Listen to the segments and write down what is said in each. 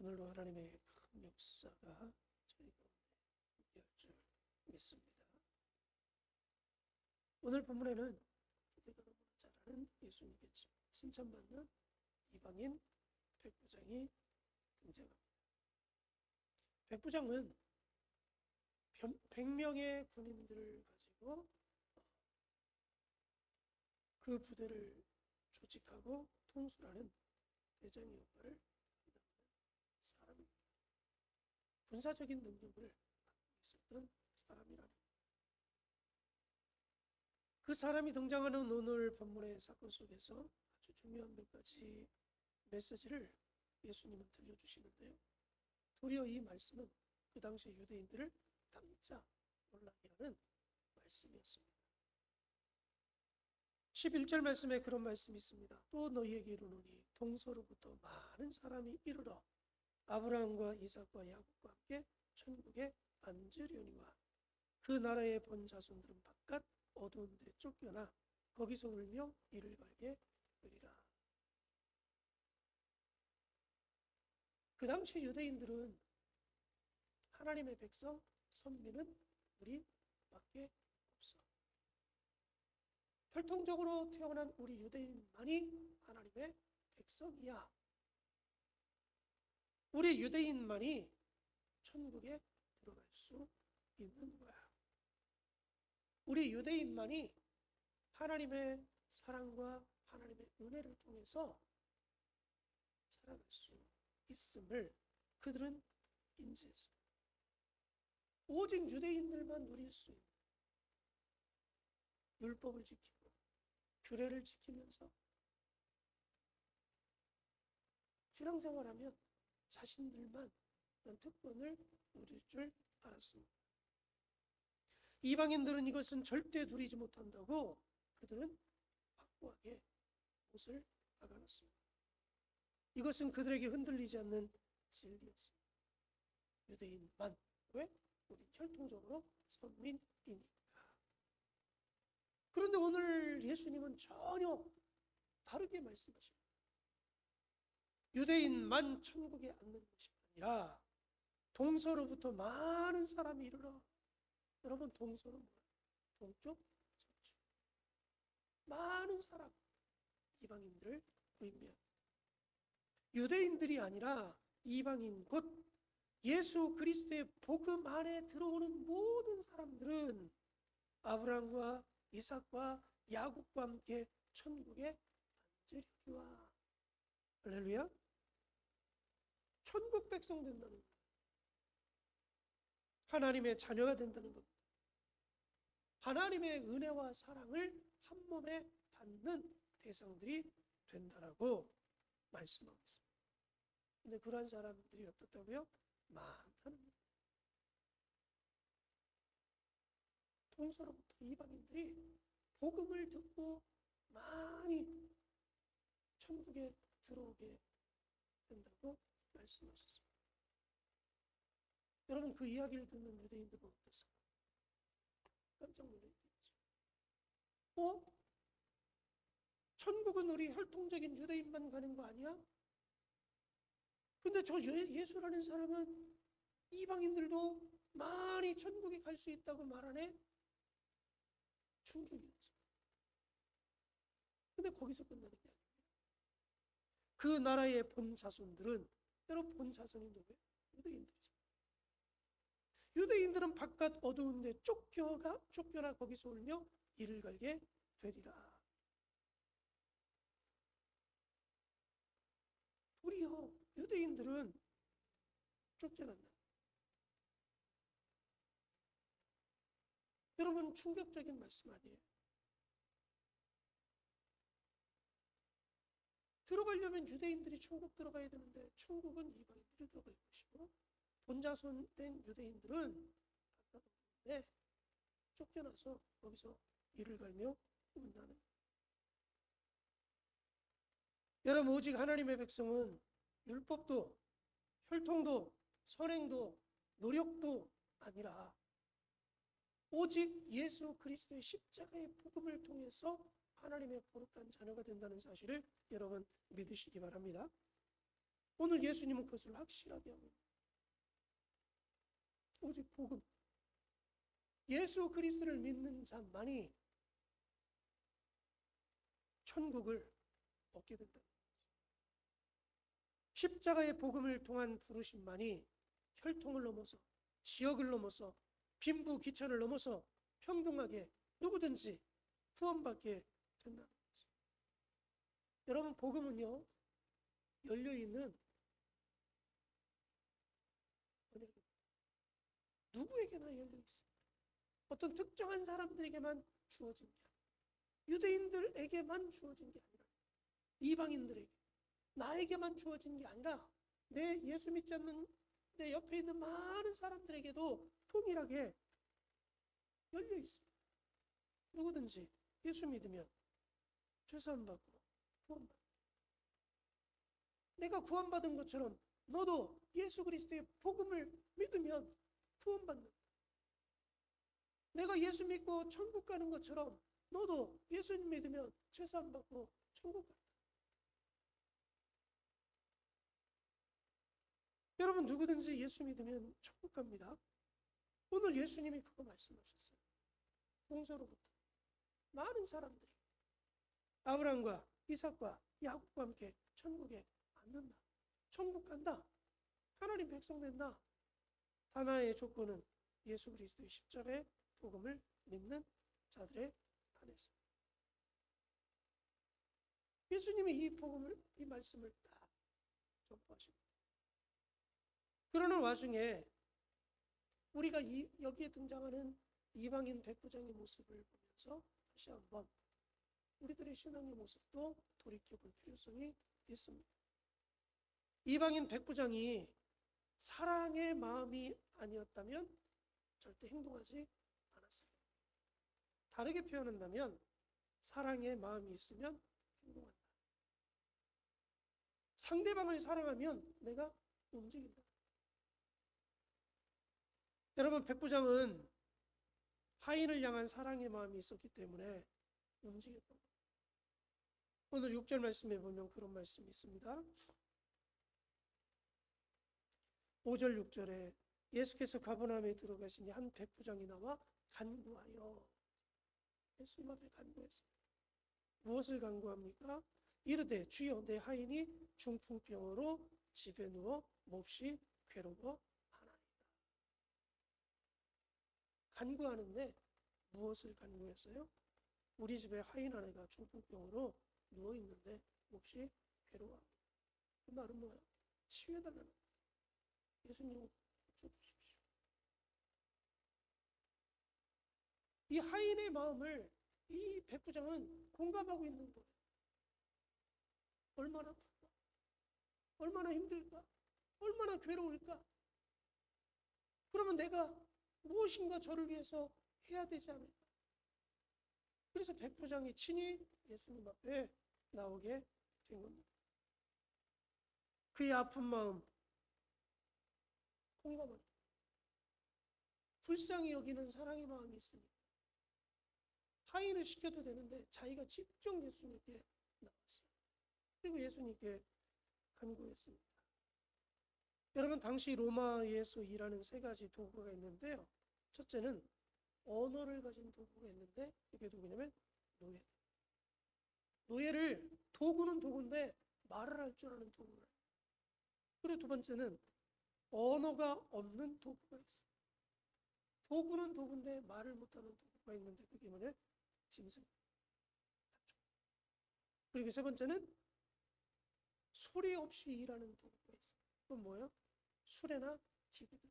오늘도 하나님의 큰 역사가 저희 가운데 함께할 줄 믿습니다. 오늘 본문에는 우리가 너무나 잘 아는 예수님께 칭찬받는 이방인 백부장이 등장합니다. 백부장은 100명의 군인들을 가지고 그 부대를 조직하고 통솔하는 대장의 역할을 담당하는 사람입니다. 군사적인 능력을 갖고 있었던 사람이라는 그 사람이 등장하는 오늘 본문의 사건 속에서 아주 중요한 몇 가지 메시지를 예수님은 들려주시는데요. 도리어 이 말씀은 그 당시 유대인들을 깜짝 놀라게 하는 말씀이었습니다. 11절 말씀에 그런 말씀이 있습니다. 또 너희에게 이르노니 동서로부터 많은 사람이 이르러 아브라함과 이삭과 야곱과 함께 천국에 앉으려니와 그 나라의 본 자손들은 바깥 어두운 데 쫓겨나 거기서 울며 이를 갈게 되리라. 그 당시 유대인들은 하나님의 백성, 선민은 우리밖에 없어. 혈통적으로 태어난 우리 유대인만이 하나님의 백성이야. 우리 유대인만이 천국에 들어갈 수 있는 거야. 우리 유대인만이 하나님의 사랑과 하나님의 은혜를 통해서 살아갈 수 있음을 그들은 인지했어요. 오직 유대인들만 누릴 수 있는 율법을 지키고 규례를 지키면서 신앙생활하면 자신들만 그런 특권을 누릴 줄 알았습니다. 이방인들은 이것은 절대 누리지 못한다고 그들은 확고하게 못을 박아놨습니다. 이것은 그들에게 흔들리지 않는 진리였습니다. 유대인만. 왜? 우린 혈통적으로 선민이니까. 그런데 오늘 예수님은 전혀 다르게 말씀하십니다. 유대인만 천국에 앉는 것이 아니라 동서로부터 많은 사람이 이르러. 여러분, 동서는 뭐예요? 동쪽, 서쪽. 많은 사람, 이방인들을 의미합니다. 유대인들이 아니라 이방인, 곧 예수 그리스도의 복음 안에 들어오는 모든 사람들은 아브라함과 이삭과 야곱과 함께 천국에 앉으려니와. 할렐루야. 천국 백성 된다는 거예요. 하나님의 자녀가 된다는 겁니다. 하나님의 은혜와 사랑을 한 몸에 받는 대상들이 된다라고 말씀하고 있습니다. 근데 그러한 사람들이 어떻다고요? 많다는 거예요. 동서로부터 이방인들이 복음을 듣고 많이 천국에 들어오게 된다고 말씀하셨습니다. 여러분, 그 이야기를 듣는 유대인들은 어땠어요? 깜짝 놀랐겠죠. 천국은 우리 혈통적인 유대인만 가는 거 아니야? 근데 저 예수라는 사람은 이방인들도 많이 천국에 갈 수 있다고 말하네? 충격이었죠. 근데 거기서 끝나는 게 아니에요. 그 나라의 본 자손들은, 여러분, 본 자손이 누구예요? 유대인들이죠. 유대인들은 바깥 어두운 데 쫓겨나 거기서 울며 이를 갈게 되리라. 도리어 유대인들은 쫓겨난다. 여러분, 충격적인 말씀 아니에요? 들어가려면 유대인들이 천국 들어가야 되는데 천국은 이방인들이 들어갈 것이고 본자손된 유대인들은 바깥에 쫓겨나서 거기서 이를 갈며 운다는. 여러분, 오직 하나님의 백성은 율법도 혈통도 선행도 노력도 아니라 오직 예수 그리스도의 십자가의 복음을 통해서 하나님의 거룩한 자녀가 된다는 사실을 여러분 믿으시기 바랍니다. 오늘 예수님은 그것을 확실하게 하고 있습니다. 오직 복음, 예수 그리스도를 믿는 자만이 천국을 얻게 된다. 십자가의 복음을 통한 부르심만이 혈통을 넘어서, 지역을 넘어서, 빈부 귀천을 넘어서 평등하게 누구든지 구원받게 된다는 거죠. 여러분, 복음은요, 열려있는 누구에게나 열려있습니다. 어떤 특정한 사람들에게만 주어진 게 아니라, 유대인들에게만 주어진 게 아니라, 이방인들에게, 나에게만 주어진 게 아니라 내 예수 믿지 않는 내 옆에 있는 많은 사람들에게도 동일하게 열려 있습니다. 누구든지 예수 믿으면 죄사함 받고 구원받는다. 내가 구원받은 것처럼 너도 예수 그리스도의 복음을 믿으면 구원받는다. 내가 예수 믿고 천국 가는 것처럼 너도 예수님 믿으면 죄사함 받고 천국 간다. 여러분, 누구든지 예수 믿으면 천국 갑니다. 오늘 예수님이 그거 말씀하셨어요. 동서로부터 많은 사람들이 아브라함과 이삭과 야곱과 함께 천국에 앉는다. 천국 간다. 하나님 백성 된다. 하나의 조건은 예수 그리스도의 십자가의 복음을 믿는 자들의 안에서. 예수님이 이 복음을, 이 말씀을 다 전파하십니다. 그러는 와중에 우리가 여기에 등장하는 이방인 백부장의 모습을 보면서 다시 한번 우리들의 신앙의 모습도 돌이켜볼 필요성이 있습니다. 이방인 백부장이 사랑의 마음이 아니었다면 절대 행동하지 않았습니다. 다르게 표현한다면 사랑의 마음이 있으면 행동한다. 상대방을 사랑하면 내가 움직인다. 여러분, 백부장은 하인을 향한 사랑의 마음이 있었기 때문에 움직였던 겁니다. 오늘 6절 말씀에 보면 그런 말씀이 있습니다. 5절 6절에 예수께서 가버나움에 들어가시니 한 백부장이 나와 간구하여, 예수님 앞에 간구했습니다. 무엇을 간구합니까? 이르되 주여, 내 하인이 중풍병으로 집에 누워 몹시 괴로워하나이다. 간구하는데 무엇을 간구했어요? 우리 집에 하인 아내가 중풍병으로 누워 있는데 몹시 괴로워합니다. 그 말은 뭐야? 치유해달라는 거예요. 예수님 고쳐주십시오. 이 하인의 마음을 이 백부장은 공감하고 있는 거예요. 얼마나 아플까? 얼마나 힘들까? 얼마나 괴로울까? 그러면 내가 무엇인가 저를 위해서 해야 되지 않을까? 그래서 백부장이 친히 예수님 앞에 나오게 된 겁니다. 그의 아픈 마음 공감합니다. 불쌍히 여기는 사랑의 마음이 있습니다. 하인을 시켜도 되는데 자기가 직접 예수님께 나왔어요. 그리고 예수님께 간구했습니다. 여러분, 당시 로마에서 일하는 세 가지 도구가 있는데요. 첫째는 언어를 가진 도구가 있는데 그게 누구냐면 노예. 노예를, 도구는 도구인데 말을 할 줄 아는 도구를. 그리고 두 번째는 언어가 없는 도구가 있어요. 도구는 도구인데 말을 못하는 도구가 있는데 그게 뭐냐? 짐승. 그리고 세 번째는 소리 없이 일하는 도구가 있어요. 그건 뭐예요? 수레나 기구들.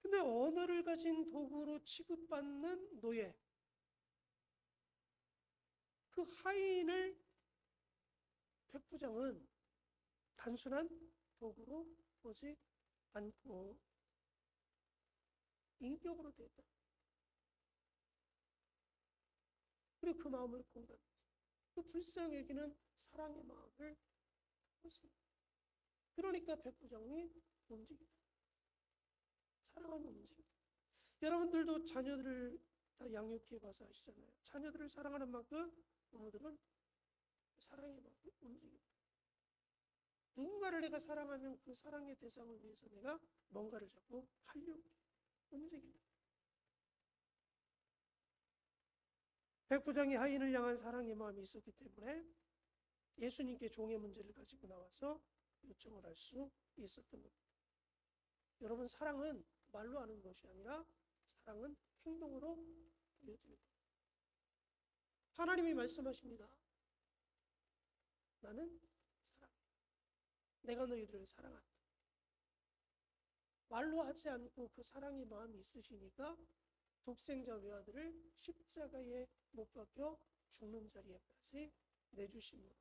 근데 언어를 가진 도구로 취급받는 노예, 그 하인을 백부장은 단순한 도구로 보지 않고 인격으로 됐다. 그리고 그 마음을 공감했어요. 그 불쌍히 여기는 사랑의 마음을 품었습니다. 그러니까 백부장이 움직이다. 사랑하는 움직임. 여러분들도 자녀들을 다 양육해 봐서 아시잖아요. 자녀들을 사랑하는 만큼 부모들은 사랑의 마음이 움직입니다. 누군가를 내가 사랑하면 그 사랑의 대상을 위해서 내가 뭔가를 자꾸 하려고 움직입니다. 백부장이 하인을 향한 사랑의 마음이 있었기 때문에 예수님께 종의 문제를 가지고 나와서 요청을 할 수 있었던 겁니다. 여러분, 사랑은 말로 하는 것이 아니라 사랑은 행동으로 보여집니다. 하나님이 말씀하십니다. 나는 사랑해. 내가 너희들을 사랑한다. 말로 하지 않고 그 사랑의 마음이 있으시니까 독생자 외아들을 십자가에 못 박혀 죽는 자리에까지 내주심으로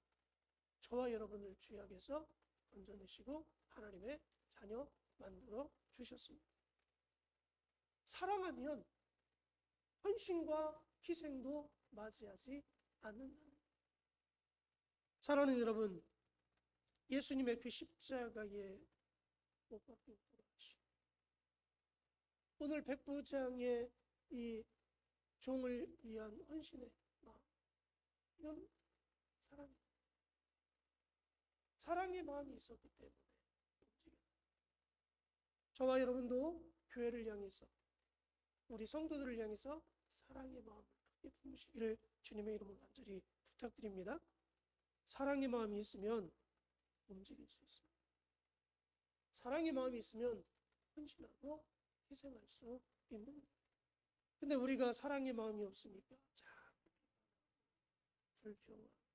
저와 여러분을 죄악에서 건져내시고 하나님의 자녀 만들어 주셨습니다. 사랑하면 헌신과 희생도 맞이하지 않는다는 것. 사랑하는 여러분, 예수님의 그 십자가에 못 박혀 돌아가시고 오늘 백부장의 이 종을 위한 헌신의 마음, 이건 사랑의 마음이 있었기 때문에 움직여요. 저와 여러분도 교회를 향해서, 우리 성도들을 향해서 사랑의 마음을 크게 품으시기를 주님의 이름으로 간절히 부탁드립니다. 사랑의 마음이 있으면 움직일 수 있습니다. 사랑의 마음이 있으면 헌신하고 희생할 수 있는 겁니다. 근데 우리가 사랑의 마음이 없으니까 자꾸 불평하고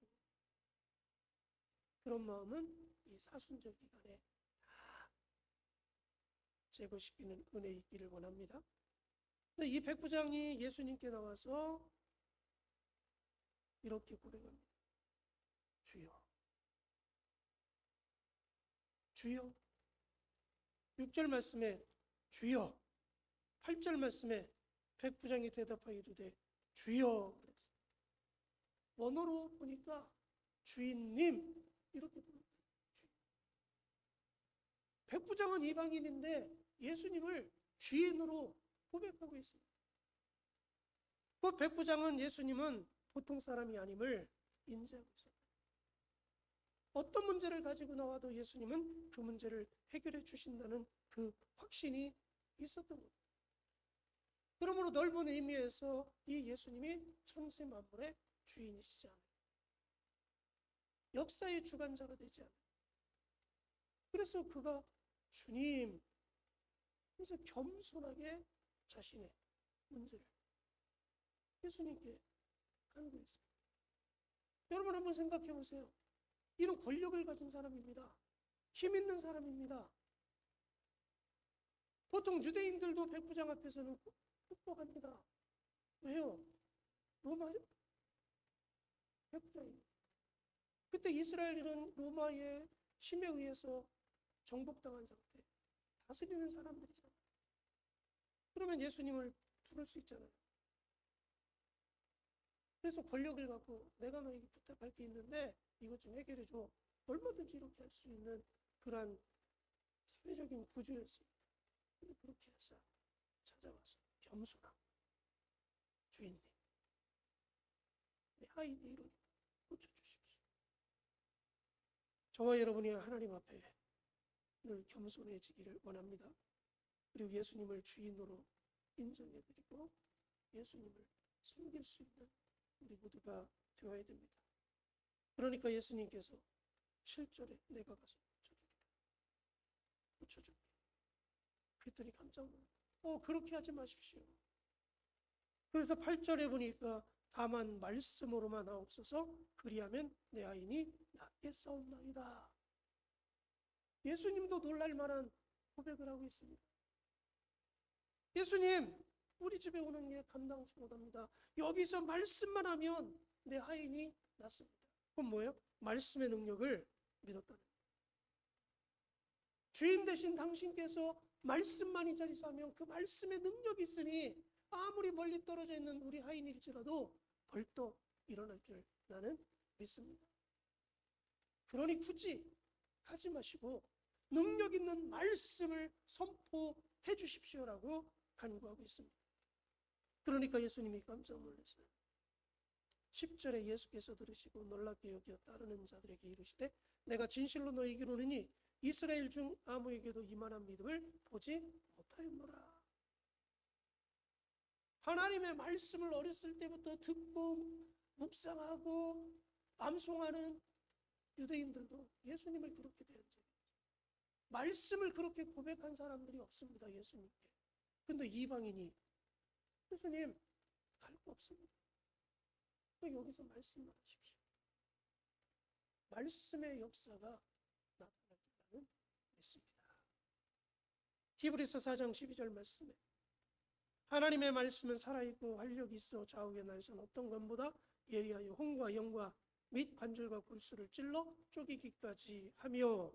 그런 마음은 이 사순절 기간에 다 제거시키는 은혜 있기를 원합니다. 근데 이 백부장이 예수님께 나와서 이렇게 고백합니다. 주여, 주여. 6절 말씀에 주여, 8절 말씀에 백부장이 대답하기도 주여. 원어로 보니까 주인님 이렇게 부릅니다. 백부장은 이방인인데 예수님을 주인으로 고백하고 있습니다. 그 백부장은 예수님은 보통 사람이 아님을 인지하고 있습니다. 어떤 문제를 가지고 나와도 예수님은 그 문제를 해결해 주신다는 그 확신이 있었던 겁니다. 그러므로 넓은 의미에서 이 예수님이 천지 만물의 주인이시지 않아요. 역사의 주관자가 되지 않아요. 그래서 그가 주님, 그래서 겸손하게 자신의 문제를 예수님께 간구했습니다. 여러분 한번 생각해 보세요. 이런 권력을 가진 사람입니다. 힘 있는 사람입니다. 보통 유대인들도 백부장 앞에서는 굽복합니다. 왜요? 로마 백부장입니다. 그때 이스라엘은 로마의 힘에 의해서 정복당한 상태, 다스리는 사람들이잖아요. 그러면 예수님을 부를 수 있잖아요. 그래서 권력을 갖고 내가 너에게 부탁할 게 있는데 이것 좀 해결해 줘. 얼마든지 이렇게 할 수 있는 그러한 사회적인 구조였습니다. 근데 그렇게 해서 찾아와서 겸손하고 주인님, 내 아이의 이름 고쳐주십시오. 저와 여러분이 하나님 앞에 늘 겸손해지기를 원합니다. 그리고 예수님을 주인으로 인정해드리고 예수님을 섬길 수 있는 우리 모두가 되어야 됩니다. 그러니까 예수님께서 7절에 내가 가서 고쳐줄게. 그랬더니 깜짝 놀랐어요. 그렇게 하지 마십시오. 그래서 8절에 보니까 다만 말씀으로만 하옵소서 그리하면 내 아이니 낫겠사옵나이다. 예수님도 놀랄 만한 고백을 하고 있습니다. 예수님, 우리 집에 오는 게 감당치 못합니다. 여기서 말씀만 하면 내 아이니 낫습니다. 그건 뭐예요? 말씀의 능력을 믿었다는 거예요. 주인 되신 당신께서 말씀만 이 자리에서 하면 그 말씀의 능력이 있으니 아무리 멀리 떨어져 있는 우리 하인일지라도 벌떡 일어날 줄 나는 믿습니다. 그러니 굳이 가지 마시고 능력 있는 말씀을 선포해 주십시오라고 간구하고 있습니다. 그러니까 예수님이 깜짝 놀랐어요. 10절에 예수께서 들으시고 놀랍게 여겨 따르는 자들에게 이르시되 내가 진실로 너희에게 이르노니 이스라엘 중 아무에게도 이만한 믿음을 보지 못하였노라. 하나님의 말씀을 어렸을 때부터 듣고 묵상하고 암송하는 유대인들도 예수님을 그렇게 대한 적이 있죠. 말씀을 그렇게 고백한 사람들이 없습니다. 예수님께. 근데 이방인이 예수님 갈 거 없습니다. 여기서 말씀만 하십시오. 말씀의 역사가 나타날 줄 나는 믿습니다. 히브리서 4장 12절 말씀에 하나님의 말씀은 살아있고 활력이 있어 좌우의 날선 어떤 것보다 예리하여 혼과 영과 및 관절과 골수를 찔러 쪼개기까지 하며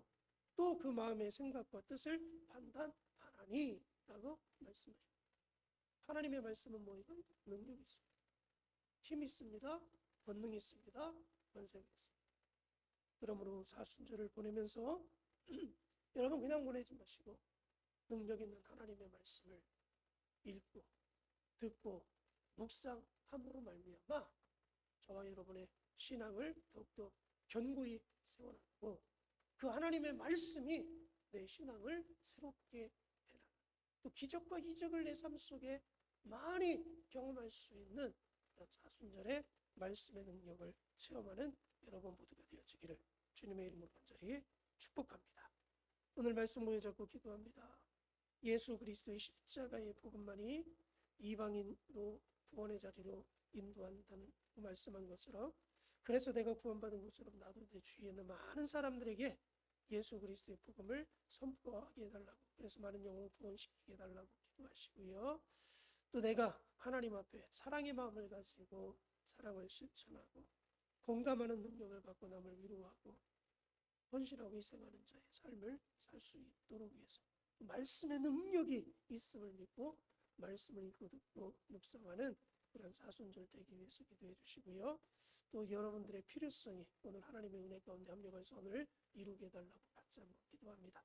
또 그 마음의 생각과 뜻을 판단하나니 라고 말씀하십니다. 하나님의 말씀은 뭐예요? 능력이 있습니다. 힘이 있습니다. 권능이 있습니다. 권세가 있습니다. 그러므로 사순절을 보내면서 여러분 그냥 보내지 마시고 능력 있는 하나님의 말씀을 읽고 듣고 묵상함으로 말미암아 저와 여러분의 신앙을 더욱더 견고히 세워나가고 그 하나님의 말씀이 내 신앙을 새롭게 해나가고 또 기적과 이적을 내 삶 속에 많이 경험할 수 있는 그런 사순절의 말씀의 능력을 체험하는 여러분 모두가 되어지기를 주님의 이름으로 간절히 축복합니다. 오늘 말씀 모여 잡고 기도합니다. 예수 그리스도의 십자가의 복음만이 이방인도 구원의 자리로 인도한다는 말씀한 것처럼 그래서 내가 구원받은 것처럼 나도 내 주위에 있는 많은 사람들에게 예수 그리스도의 복음을 선포하게 해달라고 그래서 많은 영혼 구원시키게 해달라고 기도하시고요. 또 내가 하나님 앞에 사랑의 마음을 가지고 사랑을 실천하고 공감하는 능력을 갖고 남을 위로하고 헌신하고 희생하는 자의 삶을 살 수 있도록 위해서 말씀의 능력이 있음을 믿고 말씀을 읽고 듣고 묵상하는 그런 사순절 되기 위해서 기도해 주시고요. 또 여러분들의 필요성이 오늘 하나님의 은혜 가운데 합력해서 오늘 이루게 해달라고 같이 한번 기도합니다.